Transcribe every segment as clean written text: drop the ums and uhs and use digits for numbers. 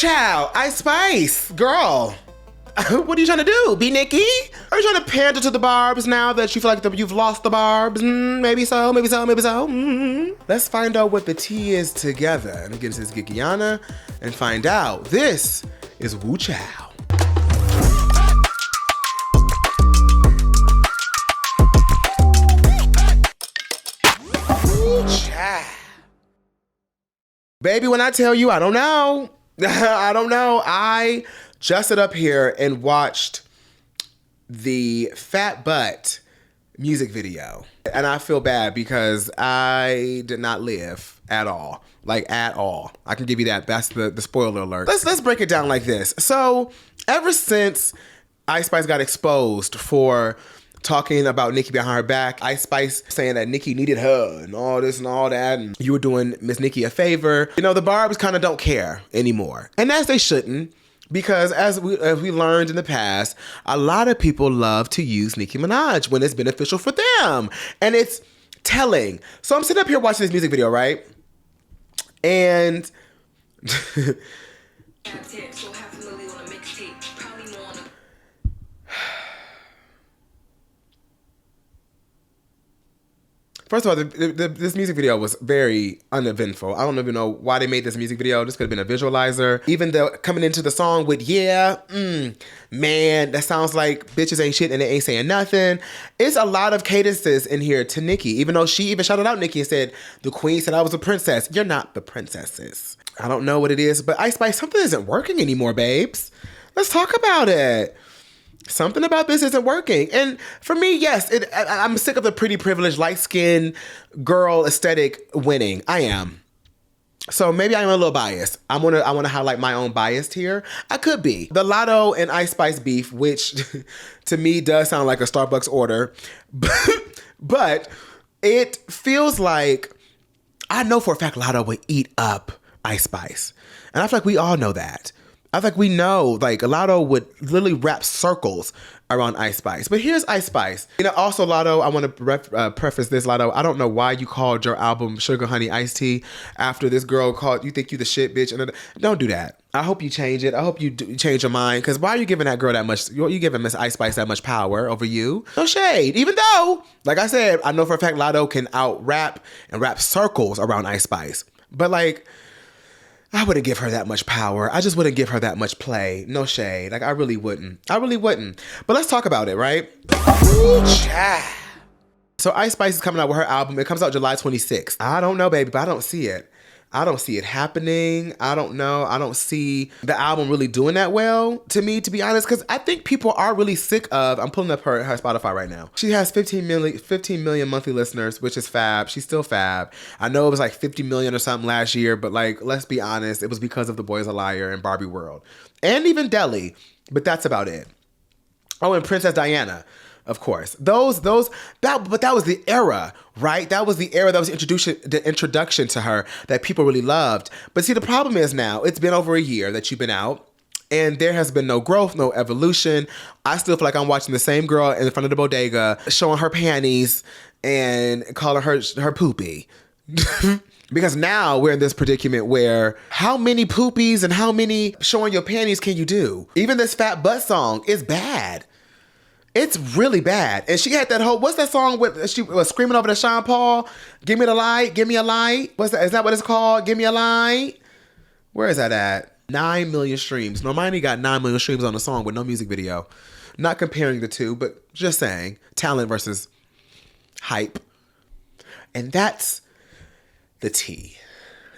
child, Ice Spice, girl. What are you trying to do? Be Nicki? Are you trying to pander to the barbs now that you feel like you've lost the barbs? Maybe so, maybe so, maybe so. Let's find out what the tea is together. Let me get into this Gigiana and find out. This is Woo Chow. Woo Chow. Baby, when I tell you, I don't know. I don't know. I just sit up here and watched the Fat Butt music video. And I feel bad because I did not live at all. Like, at all. I can give you that. That's the spoiler alert. Let's break it down like this. So, ever since Ice Spice got exposed for talking about Nicki behind her back, Ice Spice saying that Nicki needed her and all this and all that, and you were doing Miss Nicki a favor. You know, the barbs kind of don't care anymore. And as they shouldn't, because as we learned in the past, a lot of people love to use Nicki Minaj when it's beneficial for them. And it's telling. So I'm sitting up here watching this music video, right? And first of all, this music video was very uneventful. I don't even know why they made this music video. This could have been a visualizer. Even though coming into the song with, man, that sounds like bitches ain't shit and they ain't saying nothing. It's a lot of cadences in here to Nicki, even though she even shouted out Nicki and said, the queen said I was a princess. You're not the princesses. I don't know what it is, but Ice Spice, something isn't working anymore, babes. Let's talk about it. Something about this isn't working. And for me, yes, I'm sick of the pretty privileged, light-skinned girl aesthetic winning. I am. So maybe I'm a little biased. I want to highlight my own bias here. I could be. The Lotto and Ice Spice beef, which to me does sound like a Starbucks order, but it feels like, I know for a fact Lotto would eat up Ice Spice. And I feel like we all know that. I think we know, like, Lotto would literally wrap circles around Ice Spice. But here's Ice Spice. You know, also, Lotto, I want to preface this, Lotto. I don't know why you called your album Sugar Honey Iced Tea after this girl called, you think you the shit, bitch. And don't do that. I hope you change it. I hope you change your mind. Because why are you giving that girl that much, you giving Miss Ice Spice that much power over you? No shade. Even though, like I said, I know for a fact Lotto can out-rap and wrap circles around Ice Spice. But, like, I wouldn't give her that much power. I just wouldn't give her that much play. No shade. Like, I really wouldn't. I really wouldn't. But let's talk about it, right? So Ice Spice is coming out with her album. It comes out July 26th. I don't know, baby, but I don't see it. I don't see it happening. I don't know. I don't see the album really doing that well to me, to be honest, because I think people are really sick of, I'm pulling up her Spotify right now. She has 15 million monthly listeners, which is fab. She's still fab. I know it was like 50 million or something last year, but like, let's be honest, it was because of The Boy's a Liar and Barbie World. And even Deli, but that's about it. Oh, and Princess Diana. Of course. But that was the era, right? That was the era that was the introduction to her that people really loved. But see, the problem is now, it's been over a year that you've been out, and there has been no growth, no evolution. I still feel like I'm watching the same girl in front of the bodega, showing her panties and calling her poopy. Because now we're in this predicament where how many poopies and how many showing your panties can you do? Even this Fat Butt song is bad. It's really bad. And she had that whole, what's that song with, she was screaming over to Sean Paul? Give me the light, give me a light. What's that? Is that what it's called? Give me a light. Where is that at? 9 million streams. Normani got 9 million streams on the song with no music video. Not comparing the two, but just saying talent versus hype. And that's the tea.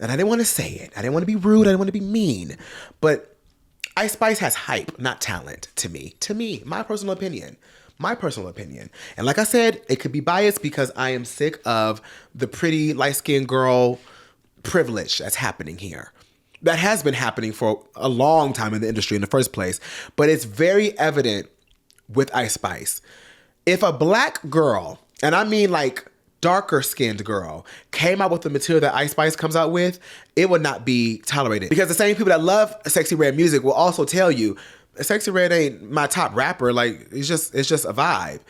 And I didn't want to say it. I didn't want to be rude. I didn't want to be mean. But Ice Spice has hype, not talent, to me. To me, my personal opinion. My personal opinion. And like I said, it could be biased because I am sick of the pretty light-skinned girl privilege that's happening here. That has been happening for a long time in the industry in the first place. But it's very evident with Ice Spice. If a black girl, and I mean like darker skinned girl, came out with the material that Ice Spice comes out with, it would not be tolerated. Because the same people that love Sexy Red music will also tell you, Sexy Red ain't my top rapper, like it's just a vibe.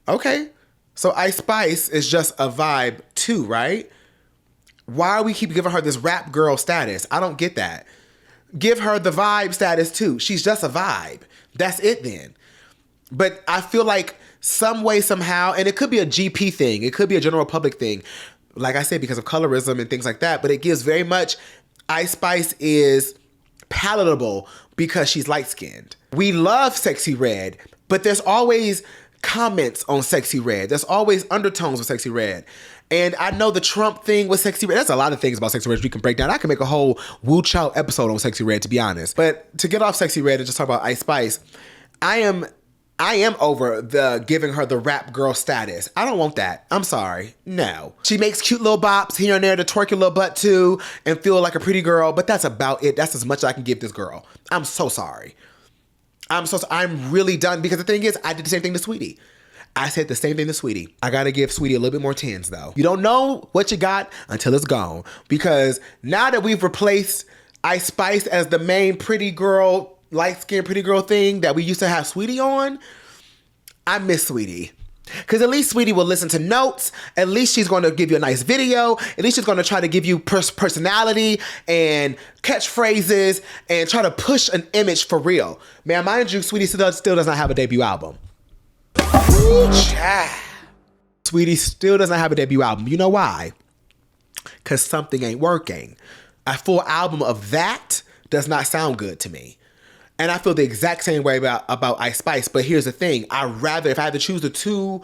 Okay. So Ice Spice is just a vibe too, right? Why are we keep giving her this rap girl status? I don't get that. give her the vibe status too. She's just a vibe. That's it then. But I feel like some way, somehow, and it could be a GP thing. It could be a general public thing. Like I said, because of colorism and things like that. But it gives very much, Ice Spice is palatable because she's light-skinned. We love Sexy Red, but there's always comments on Sexy Red. There's always undertones with Sexy Red. And I know the Trump thing with Sexy Red. There's a lot of things about Sexy Red we can break down. I can make a whole Woo Chow episode on Sexy Red, to be honest. But to get off Sexy Red and just talk about Ice Spice, I am over the giving her the rap girl status. I don't want that. I'm sorry. No. She makes cute little bops here and there to twerk your little butt to and feel like a pretty girl, but that's about it. That's as much as I can give this girl. I'm so sorry. I'm really done, because the thing is, I did the same thing to Saweetie. I said the same thing to Saweetie. I gotta give Saweetie a little bit more tens though. You don't know what you got until it's gone. Because now that we've replaced Ice Spice as the main pretty girl, light-skinned pretty girl thing that we used to have Saweetie on, I miss Saweetie. Because at least Saweetie will listen to notes. At least she's going to give you a nice video. At least she's going to try to give you personality and catchphrases and try to push an image for real. Man, mind you, Saweetie still does not have a debut album. Saweetie still doesn't have a debut album. You know why? Because something ain't working. A full album of that does not sound good to me. And I feel the exact same way about Ice Spice. But here's the thing. I'd rather, if I had to choose the two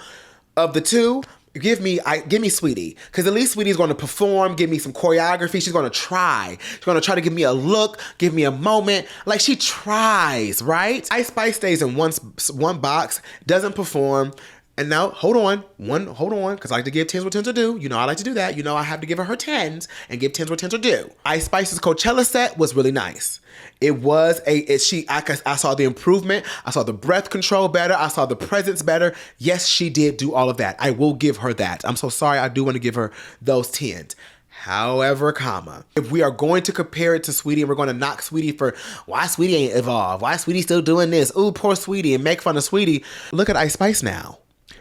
of the two, give me Saweetie. Because at least Saweetie's going to perform, give me some choreography. She's going to try. She's going to try to give me a look, give me a moment. Like, she tries, right? Ice Spice stays in one box, doesn't perform. And now, hold on, because I like to give 10s what 10s are due. You know I like to do that. You know I have to give her 10s and give 10s what 10s are due. Ice Spice's Coachella set was really nice. It was I saw the improvement. I saw the breath control better. I saw the presence better. Yes, she did do all of that. I will give her that. I'm so sorry. I do want to give her those 10s. However, if we are going to compare it to Saweetie and we're going to knock Saweetie for why Saweetie ain't evolved, why Saweetie still doing this, ooh, poor Saweetie, and make fun of Saweetie, look at Ice Spice now.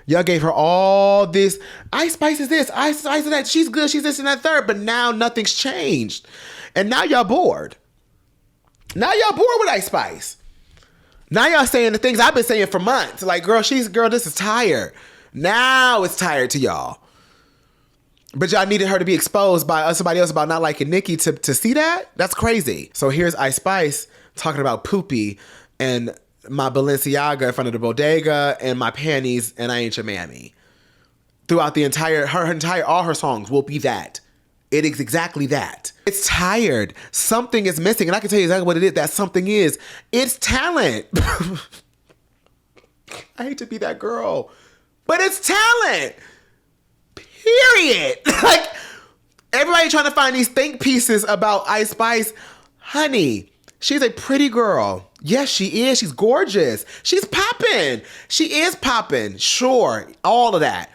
Y'all gave her all this, Ice Spice is this, Ice Spice is that, she's good, she's this and that third, but now nothing's changed. And now y'all bored. Now y'all bored with Ice Spice. Now y'all saying the things I've been saying for months. Like, girl, this is tired. Now it's tired to y'all. But y'all needed her to be exposed by somebody else about not liking Nicki to see that? That's crazy. So here's Ice Spice talking about poopy and my Balenciaga in front of the bodega and my panties and I ain't your mammy. Throughout all her songs will be that. It is exactly that. It's tired. Something is missing. And I can tell you exactly what it is. That something is. It's talent. I hate to be that girl, but it's talent. Period. Like, everybody trying to find these think pieces about Ice Spice. Honey, she's a pretty girl. Yes, she is. She's gorgeous. She's popping. She is popping. Sure. All of that.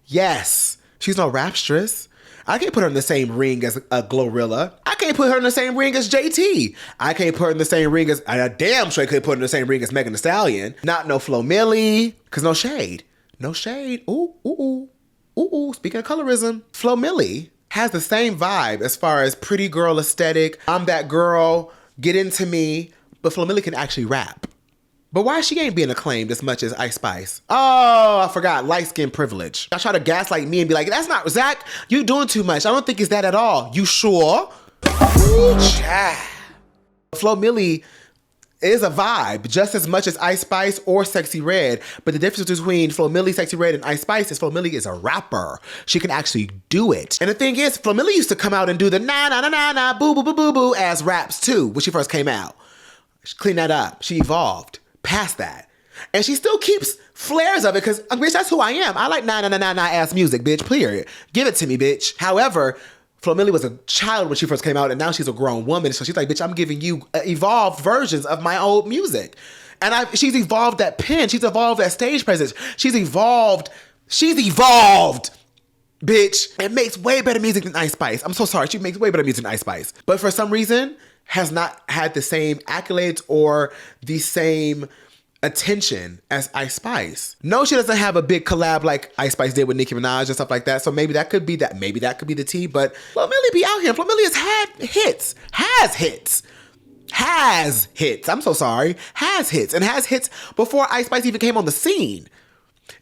Yes. She's no rapstress. I can't put her in the same ring as a Glorilla. I can't put her in the same ring as JT. I can't put her in the same ring as, I damn sure I could put her in the same ring as Megan Thee Stallion. Not no Flo Milli, because no shade. No shade. Ooh. Speaking of colorism, Flo Milli has the same vibe as far as pretty girl aesthetic. I'm that girl, get into me. But Flo Milli can actually rap. But why she ain't being acclaimed as much as Ice Spice? Oh, I forgot. Light skin privilege. Y'all try to gaslight me and be like, that's not, Zach, you doing too much. I don't think it's that at all. You sure? Flo Milli is a vibe just as much as Ice Spice or Sexy Red. But the difference between Flo Milli, Sexy Red, and Ice Spice is Flo Milli is a rapper. She can actually do it. And the thing is, Flo Milli used to come out and do the na na na na na boo boo boo boo boo as raps too when she first came out. She cleaned that up. She evolved past that. And she still keeps flares of it because, bitch, that's who I am. I like na na na na na ass music, bitch, period. Give it to me, bitch. However, Flo Milli was a child when she first came out, and now she's a grown woman. So she's like, bitch, I'm giving you evolved versions of my old music. And she's evolved that pen. She's evolved that stage presence. She's evolved, bitch. And makes way better music than Ice Spice. I'm so sorry. She makes way better music than Ice Spice. But for some reason, has not had the same accolades or the same attention as Ice Spice. No, she doesn't have a big collab like Ice Spice did with Nicki Minaj and stuff like that. So maybe that could be that. Maybe that could be the tea. But Flo Milli be out here. Flo Milli has had hits. Has hits. I'm so sorry. Has hits before Ice Spice even came on the scene.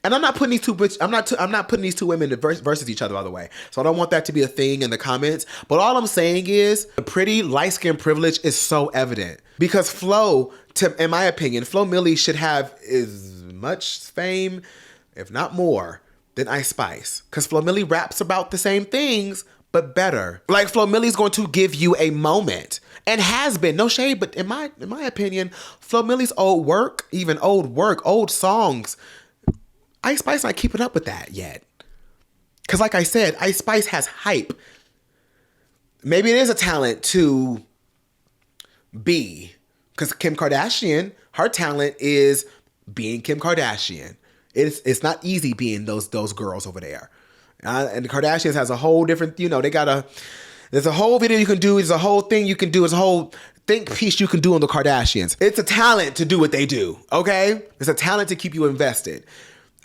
And I'm not putting these two. I'm not putting these two women versus each other, by the way. So I don't want that to be a thing in the comments. But all I'm saying is the pretty light skin privilege is so evident because Flo, in my opinion, Flo Milli should have as much fame, if not more, than Ice Spice. Because Flo Milli raps about the same things, but better. Like Flo Milli's going to give you a moment. And has been, no shade, but in my opinion, Flo Milli's old songs, Ice Spice not keeping up with that yet. Because like I said, Ice Spice has hype. Maybe it is a talent to be. Because Kim Kardashian, her talent is being Kim Kardashian. It's not easy being those girls over there. And the Kardashians has a whole different, there's a whole video you can do. There's a whole thing you can do. There's a whole think piece you can do on the Kardashians. It's a talent to do what they do, okay? It's a talent to keep you invested.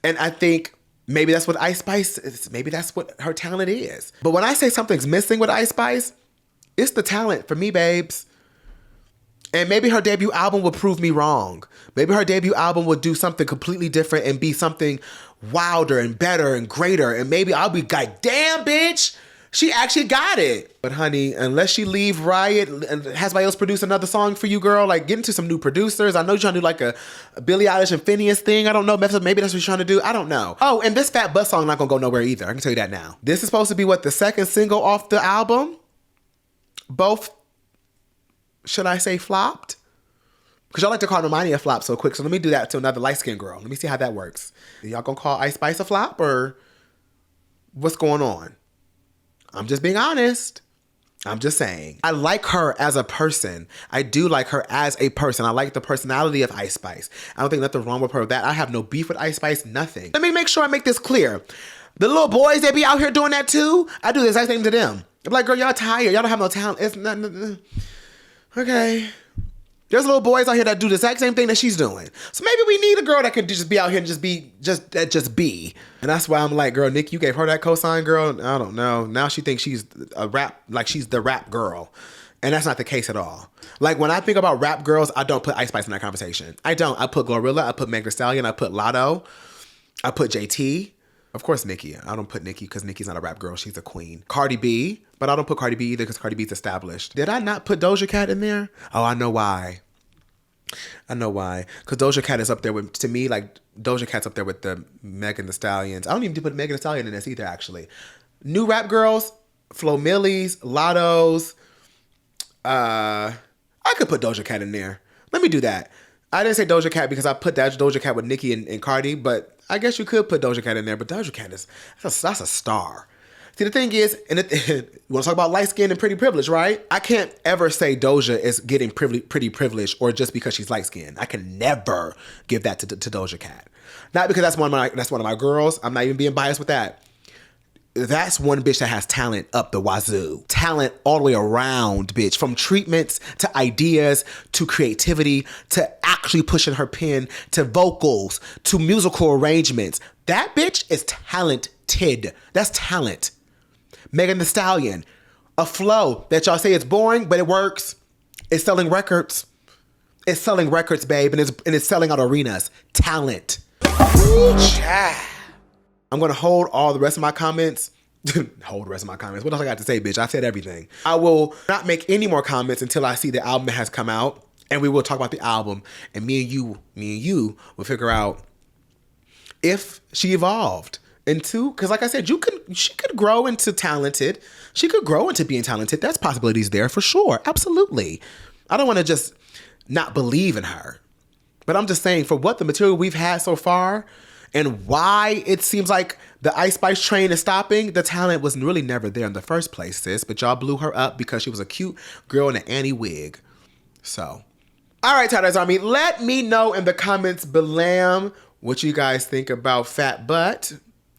And I think maybe that's what Ice Spice is. Maybe that's what her talent is. But when I say something's missing with Ice Spice, it's the talent for me, babes. And maybe her debut album will prove me wrong. Maybe her debut album will do something completely different and be something wilder and better and greater. And maybe I'll be like, damn, bitch, she actually got it. But honey, unless she leave Riot and has somebody else produce another song for you, girl, like get into some new producers. I know you're trying to do like a Billie Eilish and Phineas thing. I don't know. Maybe that's what you're trying to do. I don't know. Oh, and this Fat Butt song not gonna go nowhere either. I can tell you that now. This is supposed to be the second single off the album. Both, should I say, flopped? Because y'all like to call Normani a flop so quick. So let me do that to another light-skinned girl. Let me see how that works. Y'all gonna call Ice Spice a flop or what's going on? I'm just being honest. I'm just saying. I like her as a person. I do like her as a person. I like the personality of Ice Spice. I don't think nothing wrong with her with that. I have no beef with Ice Spice, nothing. Let me make sure I make this clear. The little boys, they be out here doing that too. I do the exact same to them. I'm like, girl, y'all tired. Y'all don't have no talent. It's not. Okay. There's little boys out here that do the exact same thing that she's doing. So maybe we need a girl that could just be out here and just be. And that's why I'm like, girl, Nick, you gave her that cosign, girl. I don't know. Now she thinks she's she's the rap girl. And that's not the case at all. Like when I think about rap girls, I don't put Ice Spice in that conversation. I don't. I put Glorilla, I put Meg Thee Stallion, I put Lotto, I put JT. Of course, Nicki. I don't put Nicki because Nicki's not a rap girl. She's a queen. Cardi B, but I don't put Cardi B either because Cardi B's established. Did I not put Doja Cat in there? Oh, I know why. Because Doja Cat is up there with, to me, like, Doja Cat's up there with the Megan Thee Stallions. I don't even put Megan Thee Stallion in this either, actually. New rap girls, Flo Milli's, Lotto's. I could put Doja Cat in there. Let me do that. I didn't say Doja Cat because I put that Doja Cat with Nicki and Cardi, but I guess you could put Doja Cat in there. But Doja Cat that's a star. See, the thing is, and you want to talk about light skin and pretty privilege, right? I can't ever say Doja is getting pretty privilege or just because she's light skinned. I can never give that to Doja Cat. Not because that's one of my girls. I'm not even being biased with that. That's one bitch that has talent up the wazoo. Talent all the way around, bitch. From treatments to ideas to creativity to actually pushing her pen to vocals to musical arrangements. That bitch is talented. That's talent. Megan Thee Stallion. A flow that y'all say is boring, but it works. It's selling records. It's selling records, babe, and it's selling out arenas. Talent. Ooh, child. I'm going to hold all the rest of my comments. Hold the rest of my comments. What else I got to say, bitch? I said everything. I will not make any more comments until I see the album that has come out. And we will talk about the album. And me and you will figure out if she evolved into, because like I said, she could grow into talented. She could grow into being talented. That's possibilities there for sure. Absolutely. I don't want to just not believe in her. But I'm just saying, for what the material we've had so far, and why it seems like the Ice Spice train is stopping, the talent was really never there in the first place, sis. But y'all blew her up because she was a cute girl in an Annie wig. So, all right, Tiders Army, let me know in the comments below what you guys think about Fat Butt.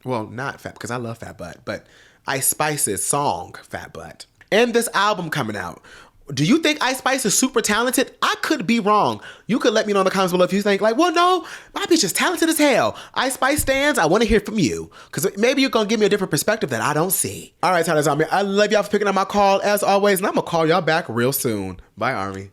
Well, not Fat, because I love Fat Butt, but Ice Spice's song, Fat Butt. And this album coming out. Do you think Ice Spice is super talented? I could be wrong. You could let me know in the comments below if you think like, well, no, my bitch is talented as hell. Ice Spice stands, I want to hear from you. Because maybe you're going to give me a different perspective that I don't see. All right, Tyler's Army. I love y'all for picking up my call as always. And I'm going to call y'all back real soon. Bye, Army.